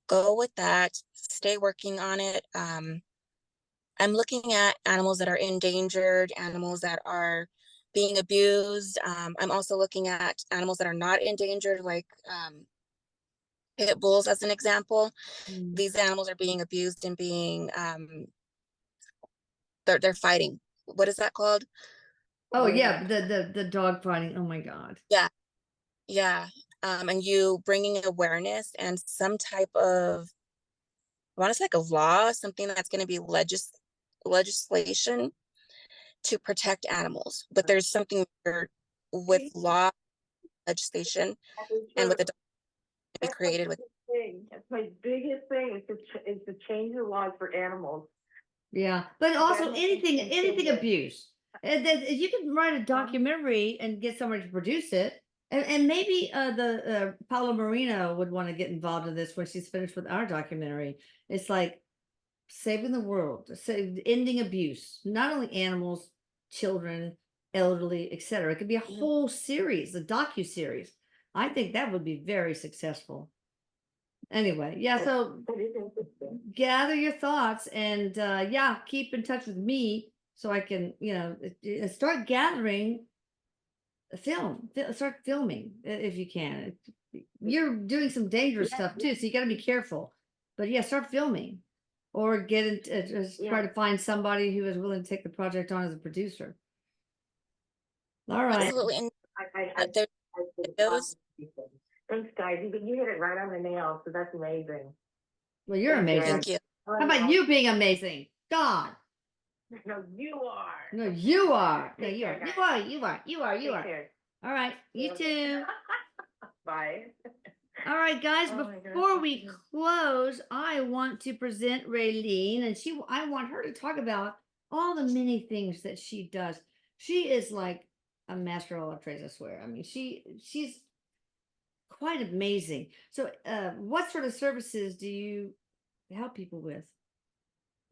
go with that. Stay working on it. I'm looking at animals that are endangered, animals that are being abused. I'm also looking at animals that are not endangered, like pit bulls as an example. These animals are being abused and being, they're fighting. What is that called? Oh yeah, the dog fighting. Oh my God. Yeah. And you bringing awareness and some type of, I want to say like a law, something that's going to be legislation to protect animals. But there's something with law, legislation, and with the be created with thing. That's my biggest thing is to change the laws for animals. Yeah, but also That anything, and anything change it. abuse. And then if you can write a documentary and get somebody to produce it, and maybe the Paolo Marino would want to get involved in this when she's finished with our documentary. It's like saving the world, ending abuse, not only animals, children, elderly, etc. It could be a whole series, a docu-series. I think that would be very successful. Anyway, yeah, so That is interesting. gather your thoughts and yeah, keep in touch with me so I can, start gathering start filming if you can. You're doing some dangerous stuff too, so you got to be careful. But yeah, start filming or get try to find somebody who is willing to take the project on as a producer. All right. Absolutely. And I there's those. Thanks, guys. You hit it right on the nail, so that's amazing. Well, you're amazing. Thank you. How about you being amazing? God. No, you are. No, you are. No, Take you care, are. guys. You are. You are. You are. You Take are. care. All right. You too. Bye. All right, guys, Oh my God. before we close, I want to present Raylene, and I want her to talk about all the many things that she does. She is like a master of all trades, I swear. I mean, she's quite amazing. So, what sort of services do you help people with,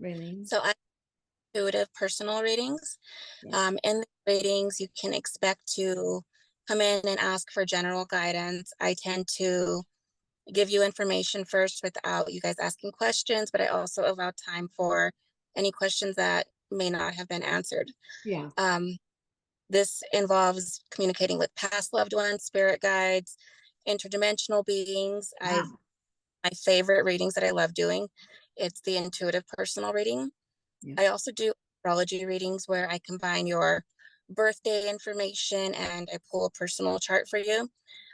Raylene? So I do intuitive personal readings. Yeah. In the readings, you can expect to come in and ask for general guidance. I tend to give you information first without you guys asking questions, but I also allow time for any questions that may not have been answered. Yeah. This involves communicating with past loved ones, spirit guides, interdimensional beings. Wow. My favorite readings that I love doing, it's the intuitive personal reading. Yeah. I also do astrology readings where I combine your birthday information and I pull a personal chart for you.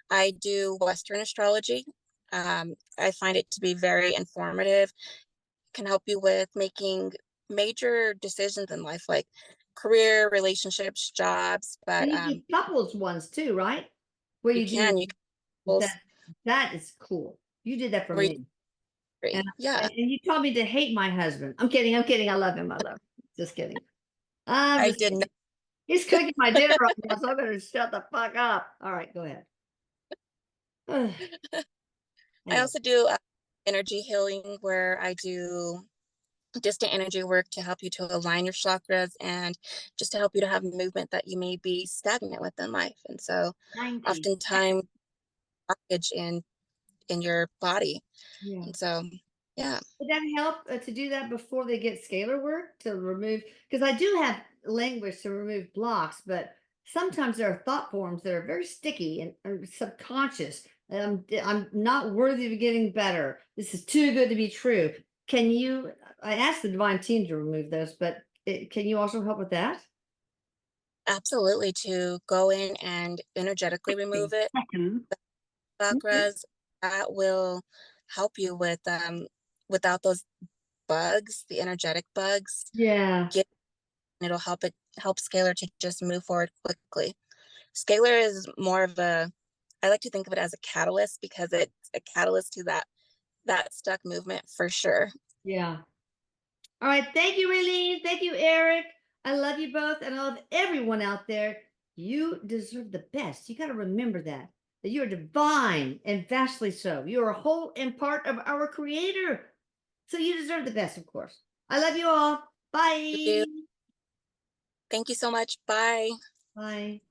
I do Western astrology. I find it to be very informative, can help you with making major decisions in life, like career, relationships, jobs. But And you do couples ones too, right? Where you can that. That is cool. You did that for where you me. agree. And, Yeah, and you told me to hate my husband. I'm kidding. I'm kidding. I love him. I love him. Just kidding. I'm I just did kidding. not. He's cooking my dinner right now, so I'm gonna shut the fuck up. All right, go ahead. I Anyway. also do energy healing where I do distant energy work to help you to align your chakras and just to help you to have movement that you may be stagnant with in life. And so 90. oftentimes blockage in your body. Yeah. And so, yeah. Would that help to do that before they get scalar work to remove? Because I do have language to remove blocks, but sometimes there are thought forms that are very sticky and subconscious. I'm not worthy of getting better. This is too good to be true. Can you? I asked the divine team to remove those, but can you also help with that? Absolutely, to go in and energetically remove it. The chakras, that will help you with without those bugs, the energetic bugs. Yeah. It'll help scalar to just move forward quickly. Scalar is more of I like to think of it as a catalyst because it's a catalyst to that stuck movement for sure. Yeah. All right. Thank you, Raylene. Thank you, Eric. I love you both. And I love everyone out there. You deserve the best. You got to remember that you're divine and vastly so. You're a whole and part of our creator. So you deserve the best, of course. I love you all. Bye. Thank you so much. Bye. Bye.